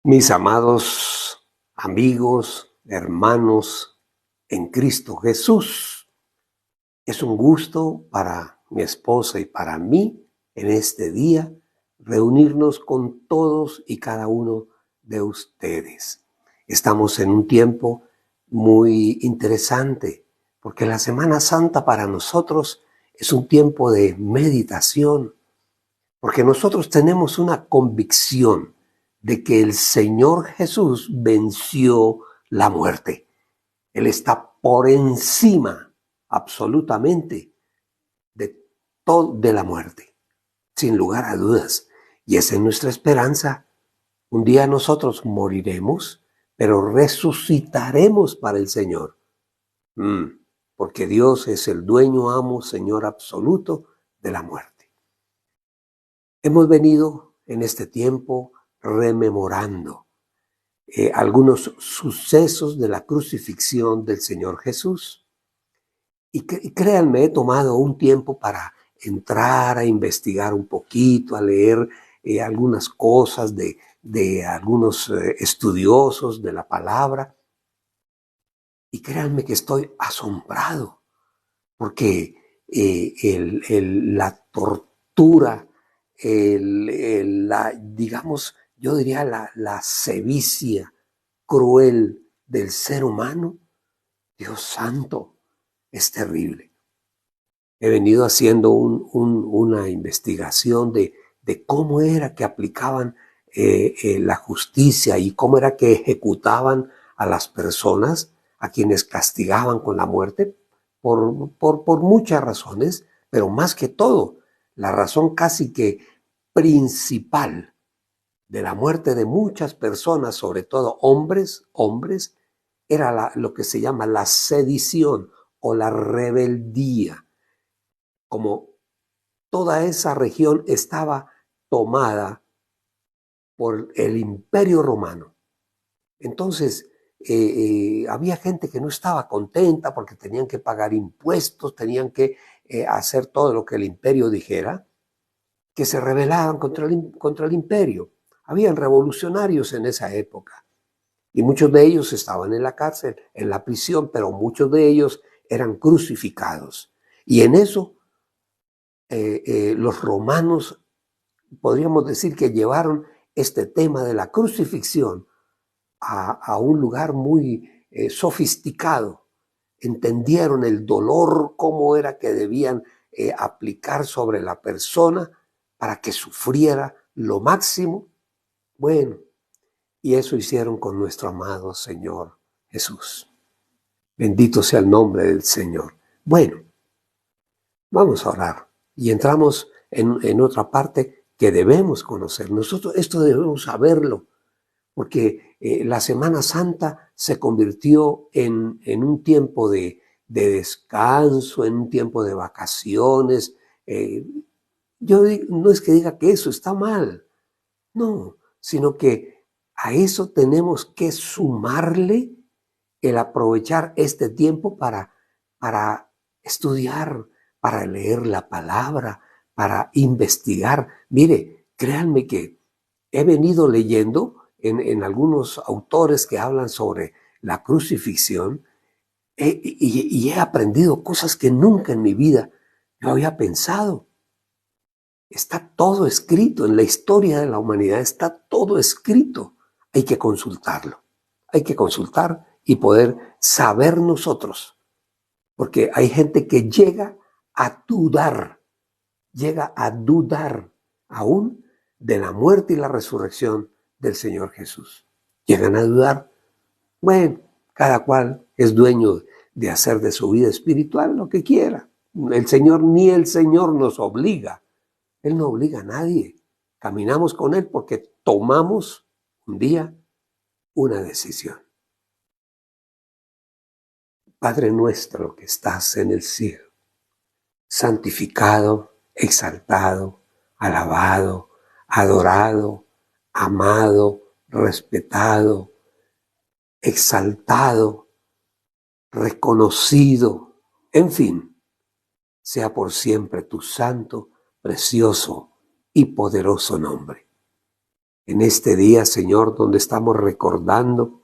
Mis amados amigos, hermanos en Cristo Jesús, es un gusto para mi esposa y para mí en este día reunirnos con todos y cada uno de ustedes. Estamos en un tiempo muy interesante porque la Semana Santa para nosotros es un tiempo de meditación, porque nosotros tenemos una convicción de que el Señor Jesús venció la muerte. Él está por encima absolutamente de la muerte, sin lugar a dudas. Y esa es nuestra esperanza. Un día nosotros moriremos, pero resucitaremos para el Señor. Porque Dios es el dueño, amo, Señor absoluto de la muerte. Hemos venido en este tiempo rememorando algunos sucesos de la crucifixión del Señor Jesús. Y créanme, he tomado un tiempo para entrar a investigar un poquito, a leer algunas cosas de algunos estudiosos de la palabra. Y créanme que estoy asombrado, porque la tortura, digamos, yo diría la sevicia cruel del ser humano, Dios santo, es terrible. He venido haciendo una investigación de cómo era que aplicaban la justicia y cómo era que ejecutaban a las personas a quienes castigaban con la muerte por muchas razones, pero más que todo, la razón casi que principal de la muerte de muchas personas, sobre todo hombres, era lo que se llama la sedición o la rebeldía. Como toda esa región estaba tomada por el Imperio Romano. Entonces, había gente que no estaba contenta porque tenían que pagar impuestos, tenían que hacer todo lo que el imperio dijera, que se rebelaban contra el imperio. Habían revolucionarios en esa época y muchos de ellos estaban en la cárcel, en la prisión, pero muchos de ellos eran crucificados. Y en eso los romanos, podríamos decir que llevaron este tema de la crucifixión a un lugar muy sofisticado. Entendieron el dolor, cómo era que debían aplicar sobre la persona para que sufriera lo máximo. Bueno, y eso hicieron con nuestro amado Señor Jesús. Bendito sea el nombre del Señor. Bueno, vamos a orar y entramos en otra parte que debemos conocer. Nosotros esto debemos saberlo, porque la Semana Santa se convirtió en un tiempo de descanso, en un tiempo de vacaciones. Yo no es que diga que eso está mal, no, sino que a eso tenemos que sumarle el aprovechar este tiempo para estudiar, para leer la palabra, para investigar. Mire, créanme que he venido leyendo en algunos autores que hablan sobre la crucifixión y he aprendido cosas que nunca en mi vida yo había pensado. Está todo escrito en la historia de la humanidad, está todo escrito. Hay que consultarlo, hay que consultar y poder saber nosotros, porque hay gente que llega a dudar aún de la muerte y la resurrección del Señor Jesús. Llegan a dudar. Bueno, cada cual es dueño de hacer de su vida espiritual lo que quiera. El Señor nos obliga. Él no obliga a nadie. Caminamos con Él porque tomamos un día una decisión. Padre nuestro que estás en el cielo, santificado, exaltado, alabado, adorado, amado, respetado, exaltado, reconocido, en fin, sea por siempre tu santo, precioso y poderoso nombre. en este día, Señor, donde estamos recordando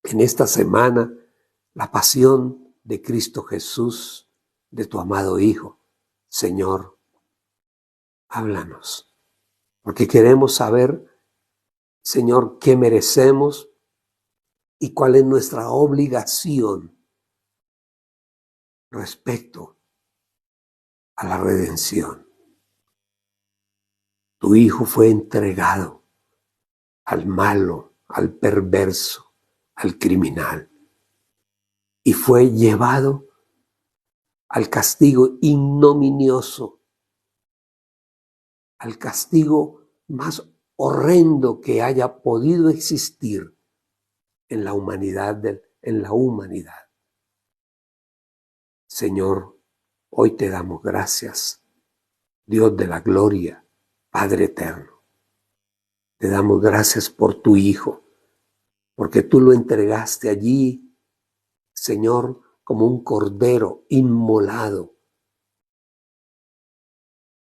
en esta semana la pasión de Cristo Jesús, de tu amado Hijo. Señor, háblanos, porque queremos saber, Señor, qué merecemos y cuál es nuestra obligación respecto a la redención. Tu Hijo fue entregado al malo, al perverso, al criminal, y fue llevado al castigo ignominioso, al castigo más horrendo que haya podido existir en la humanidad. Señor, hoy te damos gracias, Dios de la gloria, Padre eterno. Te damos gracias por tu Hijo, porque tú lo entregaste allí, Señor, como un cordero inmolado.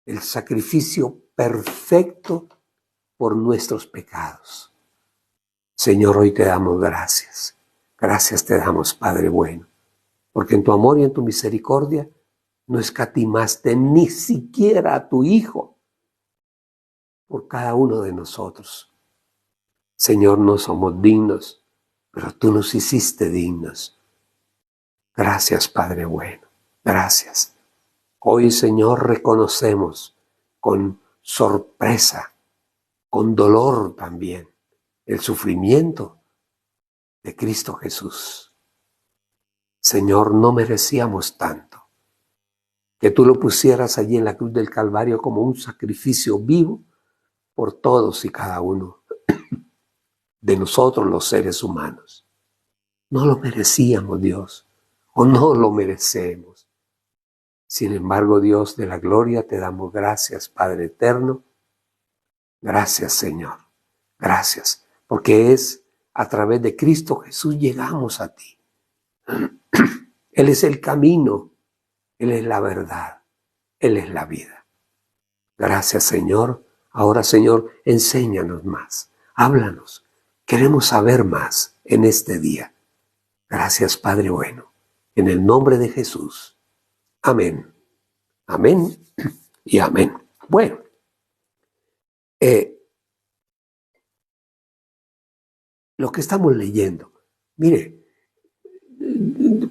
El sacrificio perfecto por nuestros pecados. Señor, hoy te damos gracias. Gracias te damos, Padre bueno, porque en tu amor y en tu misericordia no escatimaste ni siquiera a tu Hijo por cada uno de nosotros. Señor, no somos dignos, pero tú nos hiciste dignos. Gracias, Padre bueno. Gracias. Hoy, Señor, reconocemos con sorpresa, con dolor también, el sufrimiento de Cristo Jesús. Señor, no merecíamos tanto. Que tú lo pusieras allí en la cruz del Calvario como un sacrificio vivo por todos y cada uno de nosotros los seres humanos. No lo merecíamos, Dios, o no lo merecemos. Sin embargo, Dios de la gloria, te damos gracias, Padre eterno. Gracias, Señor. Gracias, porque es a través de Cristo Jesús llegamos a ti. Él es el camino, Él es la verdad, Él es la vida. Gracias, Señor. Ahora, Señor, enséñanos más, háblanos. Queremos saber más en este día. Gracias, Padre bueno. En el nombre de Jesús. Amén. Amén y amén. Bueno, lo que estamos leyendo, mire,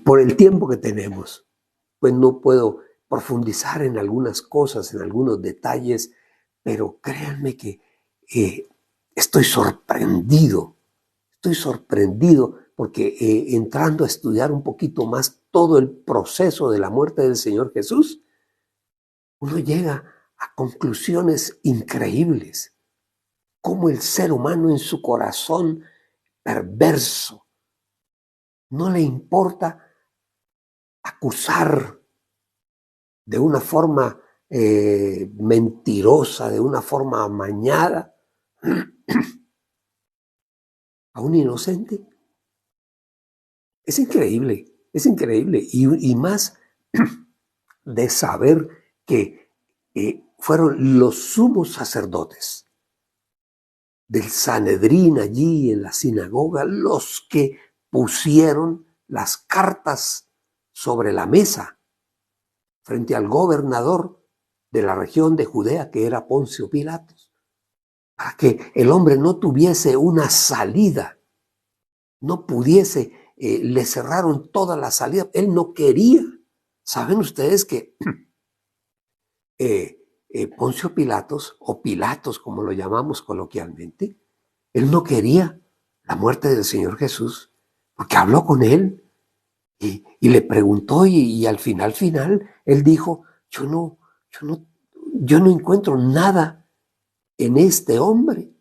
por el tiempo que tenemos, pues no puedo profundizar en algunas cosas, en algunos detalles, pero créanme que estoy sorprendido porque entrando a estudiar un poquito más todo el proceso de la muerte del Señor Jesús, uno llega a conclusiones increíbles. Cómo el ser humano en su corazón perverso no le importa acusar de una forma mentirosa, de una forma amañada a un inocente. Es increíble. Y más de saber que fueron los sumos sacerdotes del Sanedrín allí en la sinagoga los que pusieron las cartas sobre la mesa frente al gobernador de la región de Judea, que era Poncio Pilatos, para que el hombre no tuviese una salida, no pudiese, le cerraron toda la salida, él no quería. ¿Saben ustedes que Poncio Pilatos, o Pilatos como lo llamamos coloquialmente, él no quería la muerte del Señor Jesús, porque habló con él y le preguntó y al final, él dijo, yo no encuentro nada en este hombre.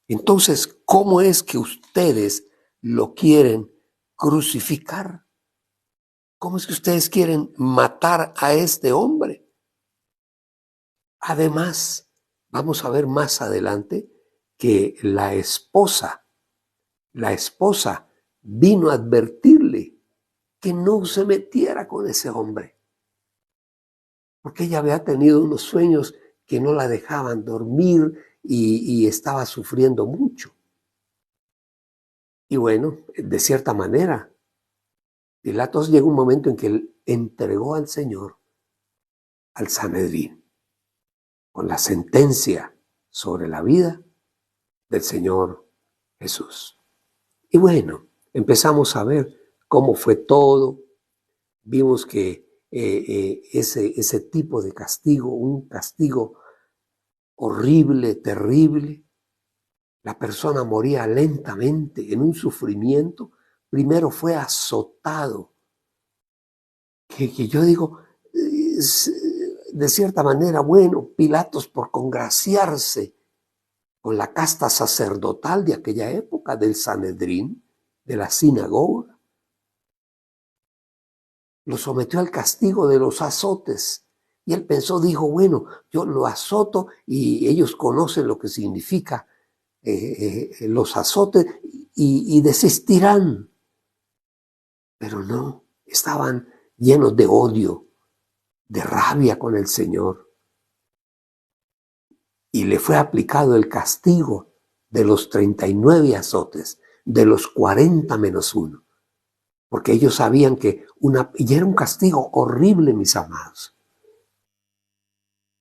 Entonces, ¿cómo es que ustedes lo quieren crucificar? ¿Cómo es que ustedes quieren matar a este hombre? Además, vamos a ver más adelante que la esposa vino a advertirle que no se metiera con ese hombre, porque ella había tenido unos sueños que no la dejaban dormir y estaba sufriendo mucho. Y bueno, de cierta manera, Pilatos llegó un momento en que él entregó al Señor al Sanedrín con la sentencia sobre la vida del Señor Jesús. Y bueno, empezamos a ver cómo fue todo. Vimos que ese tipo de castigo, un castigo horrible, terrible, la persona moría lentamente en un sufrimiento. Primero fue azotado, que yo digo, de cierta manera, bueno, Pilatos por congraciarse con la casta sacerdotal de aquella época, del Sanedrín, de la sinagoga, lo sometió al castigo de los azotes. Y él pensó, dijo, bueno, yo lo azoto y ellos conocen lo que significa los azotes y desistirán. Pero no, estaban llenos de odio, de rabia con el Señor. Y le fue aplicado el castigo de los 39 azotes, de los 40 menos 1. Porque ellos sabían que y era un castigo horrible, mis amados.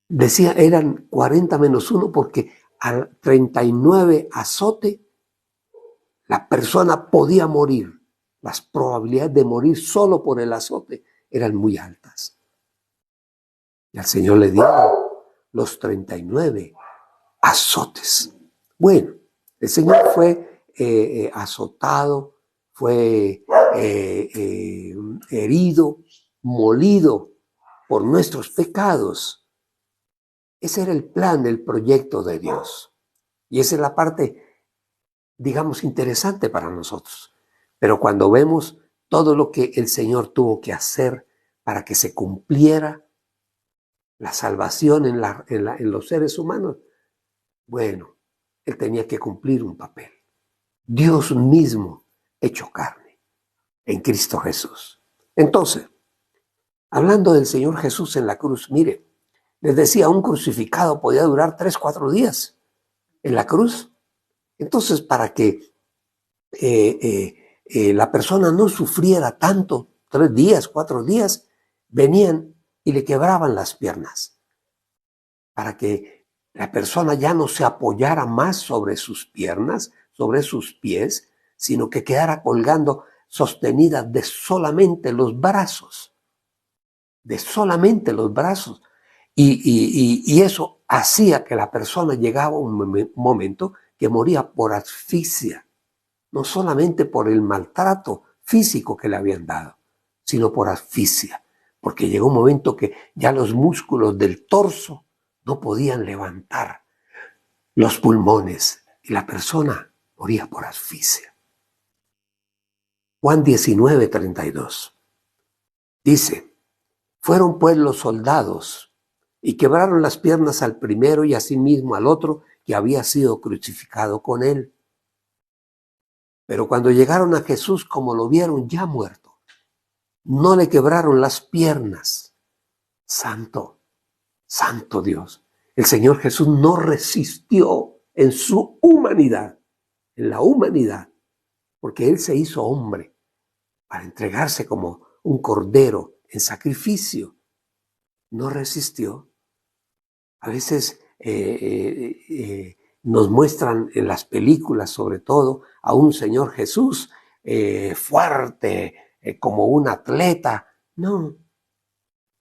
Decía, eran 40 menos 1 porque al 39 azote la persona podía morir. Las probabilidades de morir solo por el azote eran muy altas. Y al Señor le dieron los 39 azotes. Bueno, el Señor fue azotado, fue herido, molido por nuestros pecados. Ese era el plan, el proyecto de Dios. Y esa es la parte, digamos, interesante para nosotros. Pero cuando vemos todo lo que el Señor tuvo que hacer para que se cumpliera la salvación en los seres humanos, bueno, Él tenía que cumplir un papel. Dios mismo hecho carne en Cristo Jesús. Entonces, hablando del Señor Jesús en la cruz, mire, les decía, un crucificado podía durar 3, 4 días en la cruz. Entonces, para que la persona no sufriera tanto, 3 días, 4 días, venían y le quebraban las piernas para que la persona ya no se apoyara más sobre sus piernas, sobre sus pies, sino que quedara colgando sostenida de solamente los brazos, de solamente los brazos. Y eso hacía que la persona llegaba a un momento que moría por asfixia, no solamente por el maltrato físico que le habían dado, sino por asfixia, porque llegó un momento que ya los músculos del torso no podían levantar los pulmones y la persona moría por asfixia. Juan 19:32 dice, fueron pues los soldados y quebraron las piernas al primero y asimismo al otro que había sido crucificado con él. Pero cuando llegaron a Jesús, como lo vieron ya muerto, no le quebraron las piernas. Santo, santo Dios. El Señor Jesús no resistió en su humanidad, en la humanidad, porque Él se hizo hombre para entregarse como un cordero en sacrificio. No resistió. A veces nos muestran en las películas, sobre todo, a un Señor Jesús fuerte, como un atleta. No,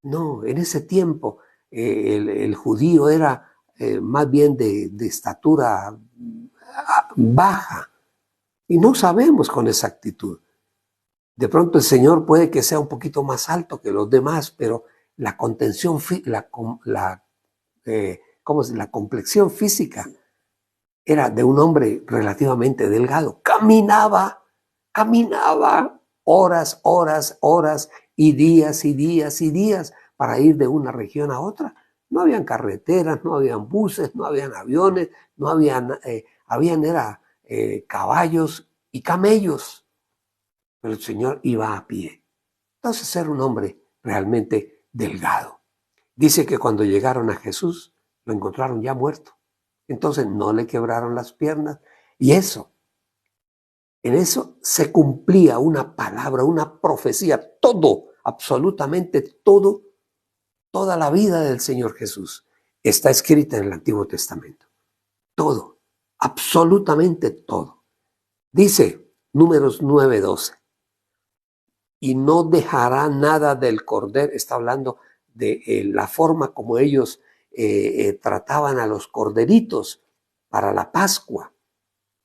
en ese tiempo el judío era más bien de estatura baja y no sabemos con exactitud. De pronto el Señor puede que sea un poquito más alto que los demás, pero la contención, la complexión física era de un hombre relativamente delgado. Caminaba horas y días para ir de una región a otra. No habían carreteras, no habían buses, no habían aviones, no habían, caballos y camellos. Pero el Señor iba a pie. Entonces era un hombre realmente delgado. Dice que cuando llegaron a Jesús, Lo encontraron ya muerto. Entonces no le quebraron las piernas. Y en eso se cumplía una palabra, una profecía, todo, absolutamente todo, toda la vida del Señor Jesús está escrita en el Antiguo Testamento. Todo, absolutamente todo. Dice Números 9:12, y no dejará nada del cordero. Está hablando de la forma como ellos trataban a los corderitos para la Pascua.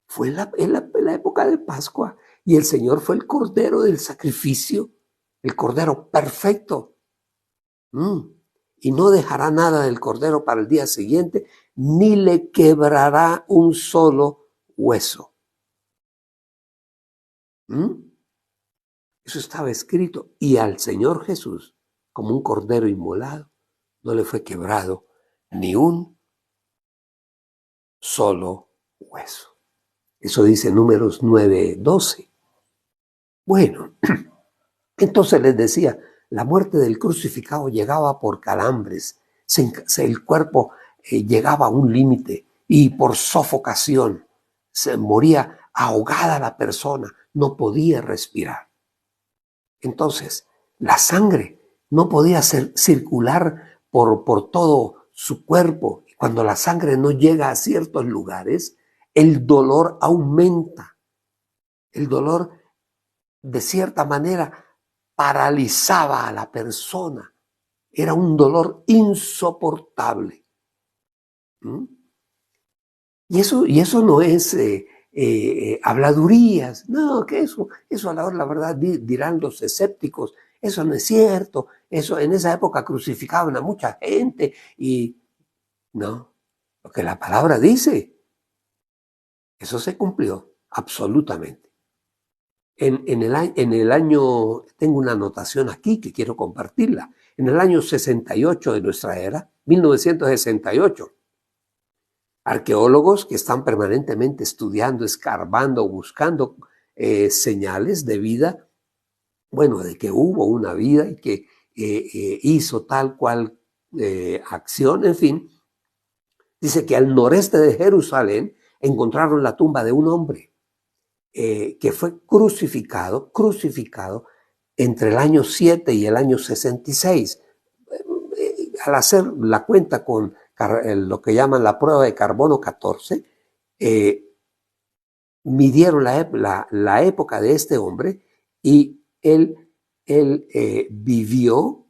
Fue en la época de Pascua, y el Señor fue el cordero del sacrificio, el cordero perfecto. Y no dejará nada del cordero para el día siguiente, ni le quebrará un solo hueso. Eso estaba escrito. Y al Señor Jesús, como un cordero inmolado, no le fue quebrado ni un solo hueso. Eso dice Números 9:12. Bueno, entonces les decía, la muerte del crucificado llegaba por calambres, el cuerpo llegaba a un límite, y por sofocación se moría ahogada la persona, no podía respirar. Entonces, la sangre no podía circular por todo su cuerpo. Y cuando la sangre no llega a ciertos lugares, el dolor aumenta. El dolor, de cierta manera, paralizaba a la persona. Era un dolor insoportable. Y eso no es habladurías. No, que eso a la verdad dirán los escépticos. Eso no es cierto. Eso, en esa época crucificaban a mucha gente. Y no, lo que la palabra dice, eso se cumplió absolutamente. En el año, tengo una anotación aquí que quiero compartirla. En el año 68 de nuestra era, 1968, arqueólogos que están permanentemente estudiando, escarbando, buscando señales de vida, bueno, de que hubo una vida y que hizo tal cual acción, en fin. Dice que al noreste de Jerusalén encontraron la tumba de un hombre que fue crucificado entre el año 7 y el año 66. Al hacer la cuenta con lo que llaman la prueba de carbono 14, midieron la época de este hombre, y él vivió,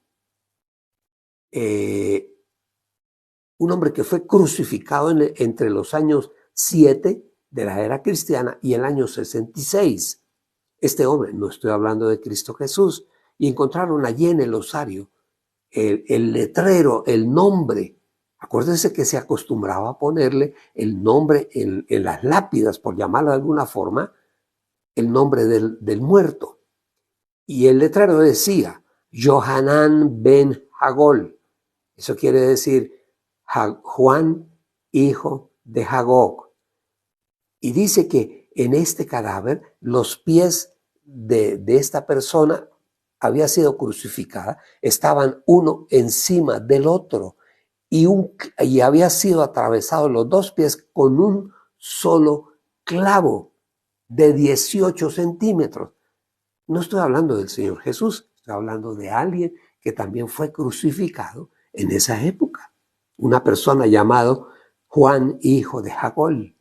un hombre que fue crucificado entre los años 7 de la era cristiana y el año 66. Este hombre, no estoy hablando de Cristo Jesús, y encontraron allí en el osario el letrero, el nombre. Acuérdense que se acostumbraba a ponerle el nombre en las lápidas, por llamarlo de alguna forma, el nombre del muerto. Y el letrero decía Johanan ben Hagol. Eso quiere decir Juan, hijo de Jagog. Y dice que en este cadáver los pies de esta persona había sido crucificada, estaban uno encima del otro, y había sido atravesado los dos pies con un solo clavo de 18 centímetros. No estoy hablando del Señor Jesús, estoy hablando de alguien que también fue crucificado en esa época. Una persona llamado Juan, hijo de Jagol,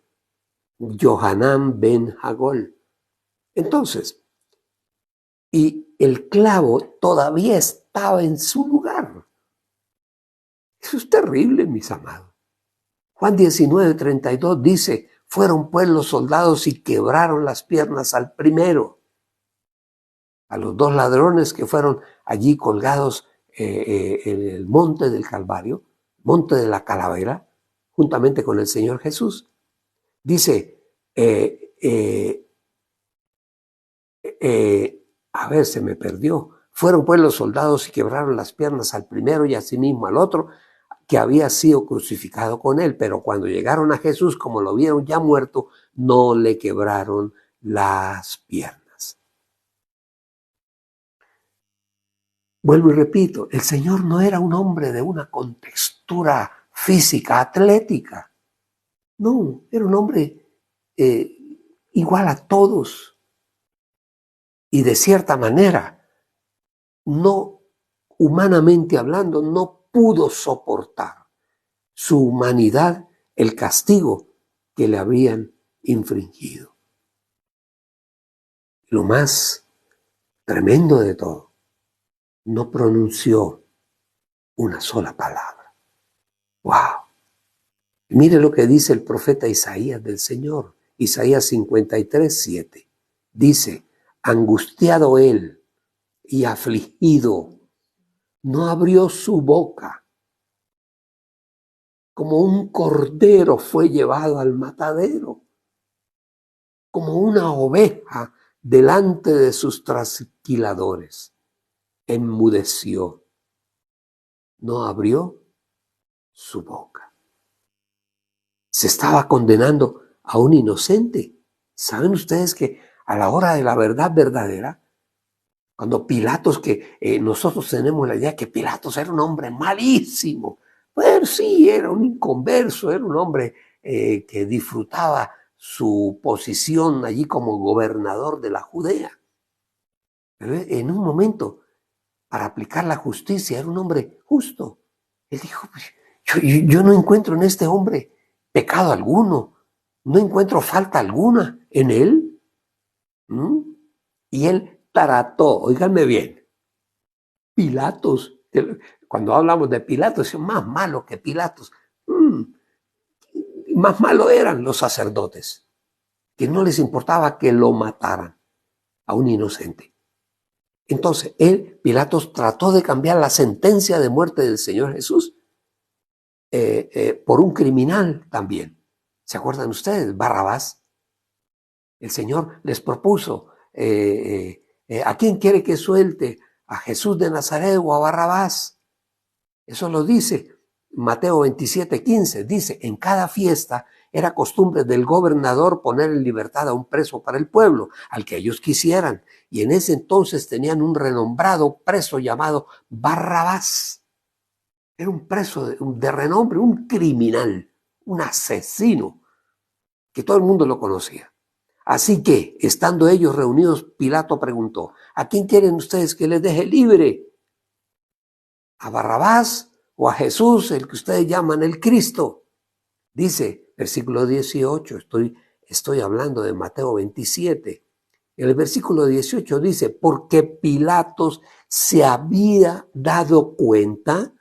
Johanan ben Hagol. Entonces, y el clavo todavía estaba en su lugar. Eso es terrible, mis amados. Juan 19:32 dice, fueron pues los soldados y quebraron las piernas al primero. A los dos ladrones que fueron allí colgados en el monte del Calvario, monte de la Calavera, juntamente con el Señor Jesús. Dice, a ver, se me perdió. Fueron pues los soldados y quebraron las piernas al primero y asimismo al otro, que había sido crucificado con él. Pero cuando llegaron a Jesús, como lo vieron ya muerto, no le quebraron las piernas. Vuelvo y repito, el Señor no era un hombre de una contextura física, atlética. No, era un hombre igual a todos. Y de cierta manera, no humanamente hablando, no pudo soportar su humanidad el castigo que le habían infringido. Lo más tremendo de todo, no pronunció una sola palabra. ¡Wow! Mire lo que dice el profeta Isaías del Señor. Isaías 53, 7. Dice, angustiado él y afligido, no abrió su boca. Como un cordero fue llevado al matadero. Como una oveja delante de sus trasquiladores. Enmudeció. No abrió su boca. Se estaba condenando a un inocente. ¿Saben ustedes que a la hora de la verdad verdadera, cuando Pilatos, que nosotros tenemos la idea que Pilatos era un hombre malísimo, pues sí, era un inconverso, era un hombre que disfrutaba su posición allí como gobernador de la Judea. Pero en un momento, para aplicar la justicia, era un hombre justo. Él dijo, yo no encuentro en este hombre pecado alguno, no encuentro falta alguna en él. Y él trató, oíganme bien, Pilatos, cuando hablamos de Pilatos, es más malo que Pilatos. Más malo eran los sacerdotes, que no les importaba que lo mataran a un inocente. Entonces, Pilatos, trató de cambiar la sentencia de muerte del Señor Jesús por un criminal también. ¿Se acuerdan ustedes? Barrabás. El Señor les propuso, ¿a quién quiere que suelte? ¿A Jesús de Nazaret o a Barrabás? Eso lo dice Mateo 27, 15. Dice, en cada fiesta era costumbre del gobernador poner en libertad a un preso para el pueblo, al que ellos quisieran. Y en ese entonces tenían un renombrado preso llamado Barrabás. Era un preso de renombre, un criminal, un asesino, que todo el mundo lo conocía. Así que, estando ellos reunidos, Pilato preguntó, ¿a quién quieren ustedes que les deje libre? ¿A Barrabás o a Jesús, el que ustedes llaman el Cristo? Dice, versículo 18, estoy hablando de Mateo 27. En el versículo 18 dice, porque Pilatos se había dado cuenta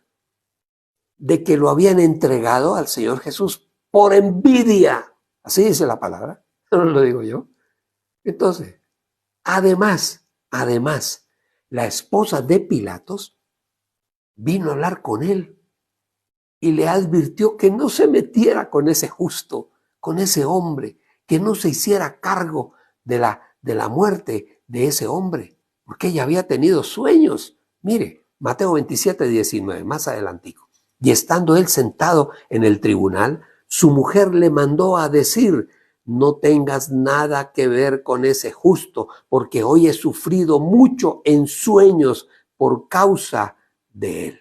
de que lo habían entregado al Señor Jesús por envidia. Así dice la palabra, no lo digo yo. Entonces, además, la esposa de Pilatos vino a hablar con él y le advirtió que no se metiera con ese justo, con ese hombre, que no se hiciera cargo de la muerte de ese hombre, porque ella había tenido sueños. Mire, Mateo 27, 19, más adelantico. Y estando él sentado en el tribunal, su mujer le mandó a decir, no tengas nada que ver con ese justo, porque hoy he sufrido mucho en sueños por causa de él.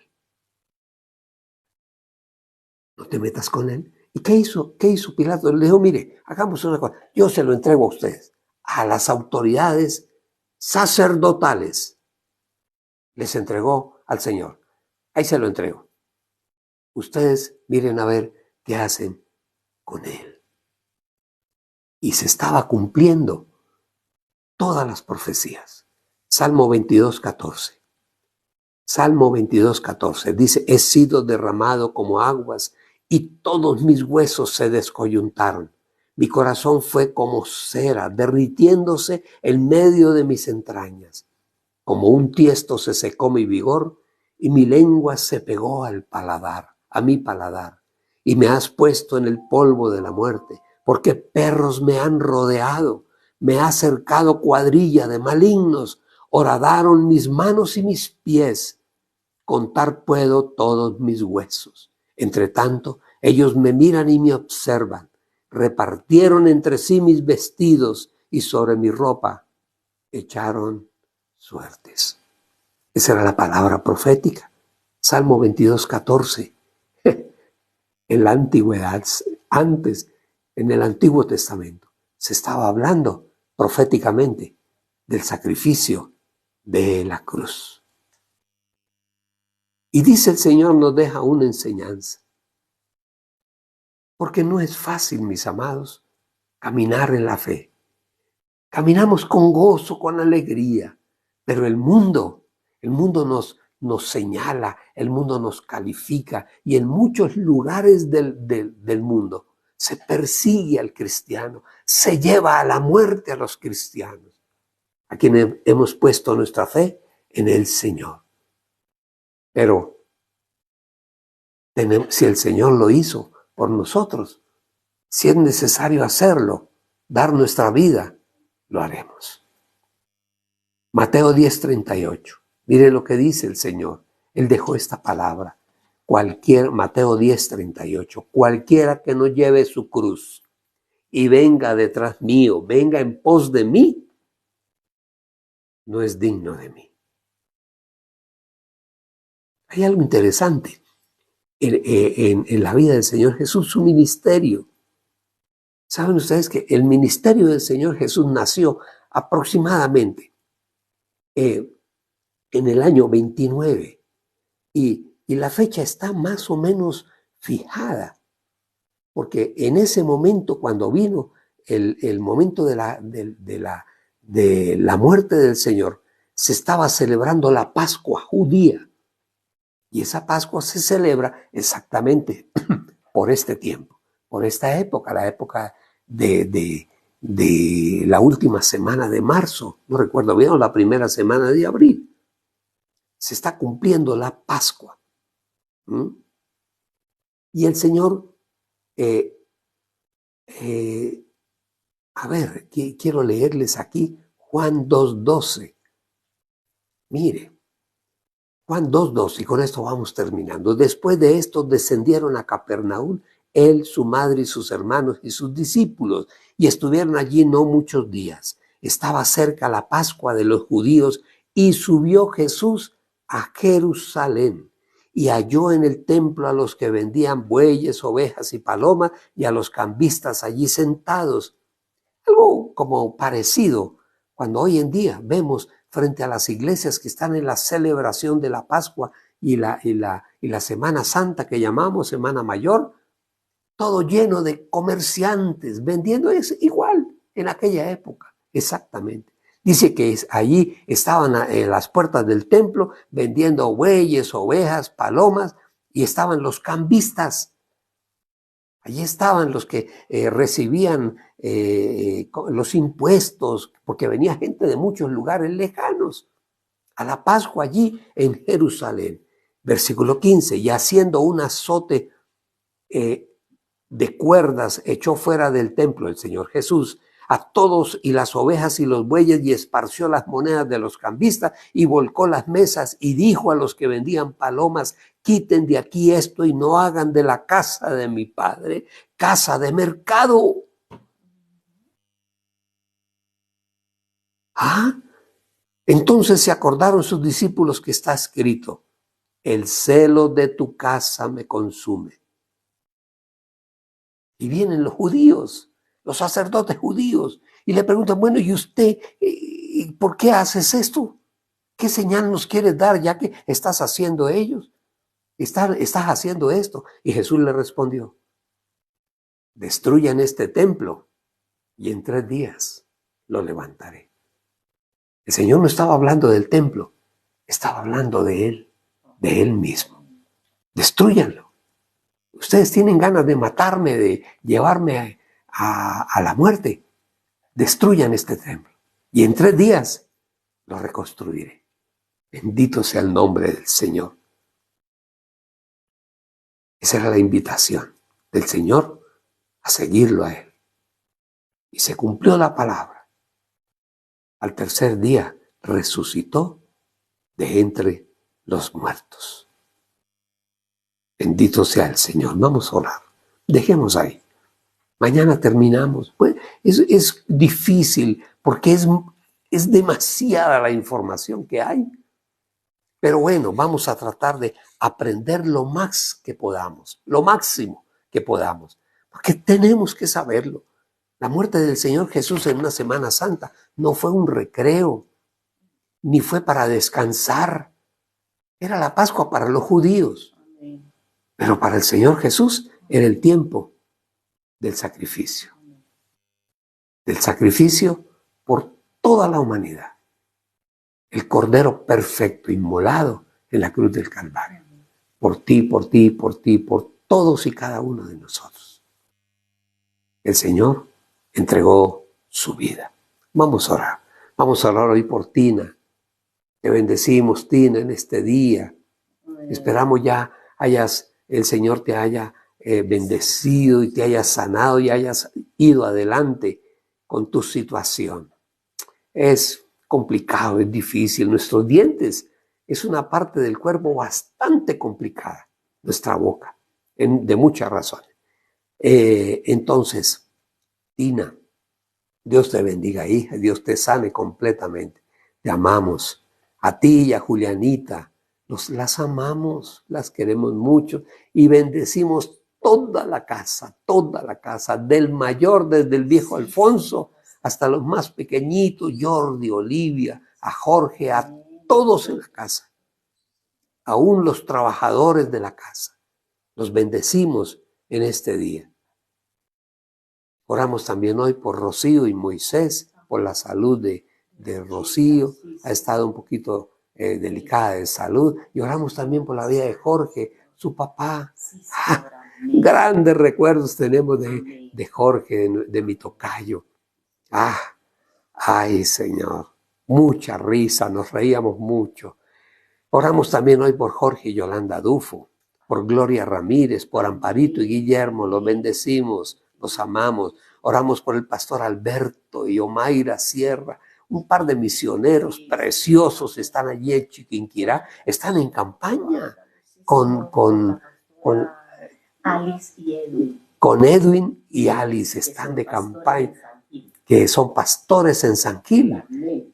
No te metas con él. ¿Y qué hizo? ¿Qué hizo Pilato? Le dijo, mire, hagamos una cosa, yo se lo entrego a ustedes, a las autoridades sacerdotales. Les entregó al Señor. Ahí se lo entrego. Ustedes miren a ver qué hacen con él. Y se estaba cumpliendo todas las profecías. Salmo 22, 14. Salmo 22, 14. Dice, he sido derramado como aguas y todos mis huesos se descoyuntaron. Mi corazón fue como cera, derritiéndose en medio de mis entrañas. Como un tiesto se secó mi vigor y mi lengua se pegó al paladar, a mi paladar. Y me has puesto en el polvo de la muerte, porque perros me han rodeado, me ha cercado cuadrilla de malignos, horadaron mis manos y mis pies. Contar puedo todos mis huesos. Entre tanto, ellos me miran y me observan. Repartieron entre sí mis vestidos y sobre mi ropa echaron suertes. Esa era la palabra profética. Salmo 22, 14. En la antigüedad, antes, en el Antiguo Testamento, se estaba hablando proféticamente del sacrificio de la cruz. Y dice el Señor, nos deja una enseñanza. Porque no es fácil, mis amados, caminar en la fe. Caminamos con gozo, con alegría, pero el mundo nos señala, el mundo nos califica y en muchos lugares del mundo se persigue al cristiano, se lleva a la muerte a los cristianos, a quienes hemos puesto nuestra fe en el Señor. Pero si el Señor lo hizo por nosotros, si es necesario hacerlo, dar nuestra vida, lo haremos. Mateo 10:38. Mire lo que dice el Señor. Él dejó esta palabra. Mateo 10:38. Cualquiera que no lleve su cruz y venga detrás mío, venga en pos de mí, no es digno de mí. Hay algo interesante en la vida del Señor Jesús, su ministerio. ¿Saben ustedes que el ministerio del Señor Jesús nació aproximadamente en el año 29 y la fecha está más o menos fijada, porque en ese momento, cuando vino el momento de la muerte del Señor, se estaba celebrando la Pascua judía, y esa Pascua se celebra exactamente por este tiempo, por esta época, la época de la última semana de marzo, no recuerdo bien, la primera semana de abril. Se está cumpliendo la Pascua. Y el Señor, quiero leerles aquí Juan 2:12. Mire, Juan 2:12, y con esto vamos terminando. Después de esto descendieron a Capernaum, él, su madre y sus hermanos y sus discípulos, y estuvieron allí no muchos días. Estaba cerca la Pascua de los judíos, y subió Jesús a Jerusalén, y halló en el templo a los que vendían bueyes, ovejas y palomas, y a los cambistas allí sentados. Algo como parecido cuando hoy en día vemos frente a las iglesias que están en la celebración de la Pascua y la Semana Santa que llamamos Semana Mayor, todo lleno de comerciantes vendiendo, es igual en aquella época, exactamente. Dice que allí estaban en las puertas del templo vendiendo bueyes, ovejas, palomas, y estaban los cambistas. Allí estaban los que recibían los impuestos, porque venía gente de muchos lugares lejanos a la Pascua allí en Jerusalén. Versículo 15, y haciendo un azote de cuerdas echó fuera del templo el Señor Jesús a todos y las ovejas y los bueyes, y esparció las monedas de los cambistas y volcó las mesas, y dijo a los que vendían palomas: quiten de aquí esto y no hagan de la casa de mi padre casa de mercado. Entonces se acordaron sus discípulos que está escrito: el celo de tu casa me consume. Y vienen los judíos, los sacerdotes judíos, y le preguntan: bueno, ¿y usted por qué haces esto? ¿Qué señal nos quieres dar ya que estás haciendo ellos? Estás haciendo esto. Y Jesús le respondió: destruyan este templo y en 3 días lo levantaré. El Señor no estaba hablando del templo, estaba hablando de Él mismo. Destrúyanlo. Ustedes tienen ganas de matarme, de llevarme a la muerte. Destruyan este templo y en 3 días lo reconstruiré. Bendito sea el nombre del Señor. Esa era la invitación del Señor a seguirlo a Él. Y se cumplió la palabra. Al 3er día resucitó de entre los muertos. Bendito sea el Señor. Vamos a orar. Dejemos ahí. Mañana terminamos. Pues es difícil porque es demasiada la información que hay. Pero bueno, vamos a tratar de aprender lo más que podamos, lo máximo que podamos. Porque tenemos que saberlo. La muerte del Señor Jesús en una Semana Santa no fue un recreo, ni fue para descansar. Era la Pascua para los judíos. Pero para el Señor Jesús era el tiempo del sacrificio. Del sacrificio por toda la humanidad. El Cordero perfecto inmolado en la cruz del Calvario. Por ti, por ti, por ti, por todos y cada uno de nosotros. El Señor entregó su vida. Vamos a orar. Vamos a orar hoy por Tina. Te bendecimos, Tina, en este día. Esperamos ya el Señor te haya bendecido y te haya sanado y hayas ido adelante con tu situación. Es complicado, es difícil. Nuestros dientes es una parte del cuerpo bastante complicada. Nuestra boca, de muchas razones. Entonces, Tina, Dios te bendiga, hija. Dios te sane completamente. Te amamos. A ti y a Julianita. Las amamos, las queremos mucho y bendecimos toda la casa, del mayor, desde el viejo Alfonso, hasta los más pequeñitos, Jordi, Olivia, a Jorge, a todos en la casa, aún los trabajadores de la casa. Los bendecimos en este día. Oramos también hoy por Rocío y Moisés, por la salud de Rocío. Ha estado un poquito delicada de salud. Y oramos también por la vida de Jorge, su papá. Grandes recuerdos tenemos de Jorge, de mi tocayo. Ay, Señor, mucha risa, nos reíamos mucho. Oramos también hoy por Jorge y Yolanda Dufo, por Gloria Ramírez, por Amparito y Guillermo, los bendecimos, los amamos. Oramos por el pastor Alberto y Omaira Sierra. Un par de misioneros preciosos están allí en Chiquinquirá, están en campaña con Alice y Edwin. Con Edwin y Alice están de campaña, que son pastores en San Gil.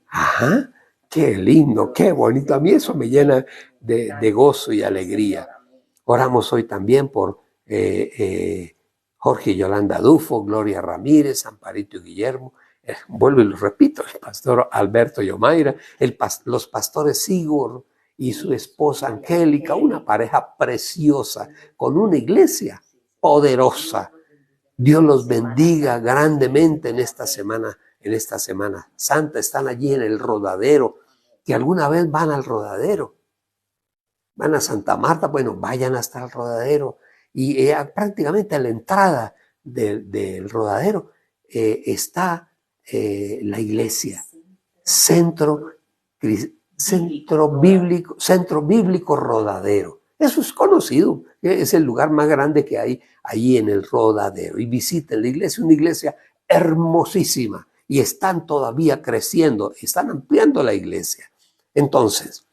Ajá, qué lindo, qué bonito. A mí eso me llena de gozo y alegría. Oramos hoy también por Jorge y Yolanda Dufo, Gloria Ramírez, Amparito y Guillermo. Vuelvo y lo repito, el pastor Alberto y Omaira, los pastores Sigurd y su esposa Angélica, una pareja preciosa, con una iglesia poderosa. Dios los bendiga grandemente en esta Semana Santa. Están allí en el Rodadero, que alguna vez van al Rodadero. Van a Santa Marta, bueno, vayan hasta el Rodadero. Y prácticamente a la entrada del Rodadero está la iglesia, Centro Bíblico Rodadero. Eso es conocido, es el lugar más grande que hay allí en el Rodadero. Y visiten la iglesia, una iglesia hermosísima. Y están todavía creciendo, están ampliando la iglesia. Entonces,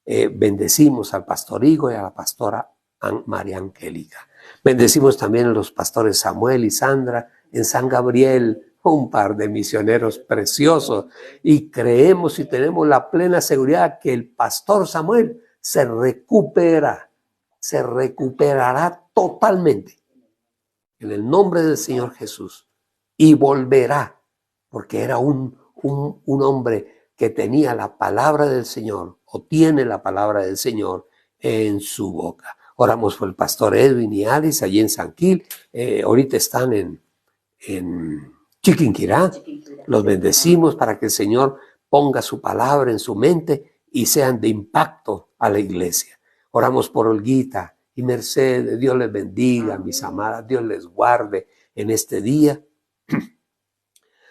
bendecimos al pastor Higo y a la pastora María Angélica. Bendecimos también a los pastores Samuel y Sandra en San Gabriel, un par de misioneros preciosos. Y creemos y tenemos la plena seguridad que el pastor Samuel se recuperará totalmente en el nombre del Señor Jesús y volverá, porque era un hombre que tenía la palabra del Señor o tiene la palabra del Señor en su boca. Oramos por el pastor Edwin y Alice allí en San Gil. Ahorita están en Chiquinquirá. Los bendecimos para que el Señor ponga su palabra en su mente y sean de impacto a la iglesia. Oramos por Olguita y Mercedes. Dios les bendiga, mis amadas. Dios les guarde en este día.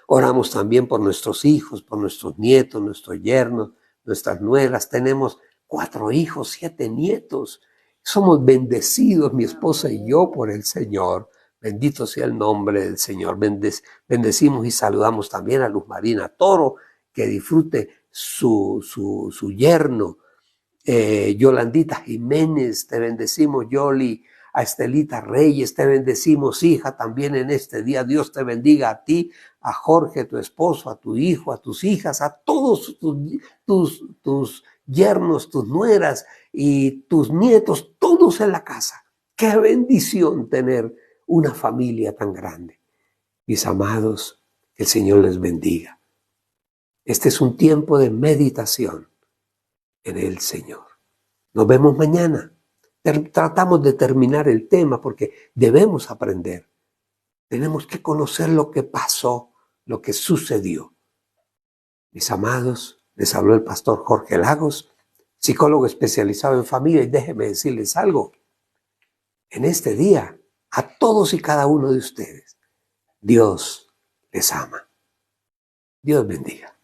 Oramos también por nuestros hijos, por nuestros nietos, nuestros yernos, nuestras nueras. Tenemos 4 hijos, 7 nietos. Somos bendecidos, mi esposa y yo, por el Señor. Bendito sea el nombre del Señor. Bendecimos y saludamos también a Luz Marina Toro, que disfrute su yerno. Yolandita Jiménez, te bendecimos, Yoli. A Estelita Reyes, te bendecimos, hija, también en este día. Dios te bendiga a ti, a Jorge, tu esposo, a tu hijo, a tus hijas, a todos tus yernos, tus nueras y tus nietos, todos en la casa. Qué bendición tener una familia tan grande. Mis amados, que el Señor les bendiga. Este es un tiempo de meditación en el Señor. Nos vemos mañana. Tratamos de terminar el tema porque debemos aprender. Tenemos que conocer lo que pasó, lo que sucedió. Mis amados, les habló el pastor Jorge Lagos, psicólogo especializado en familia, y déjenme decirles algo. En este día, a todos y cada uno de ustedes, Dios les ama. Dios bendiga.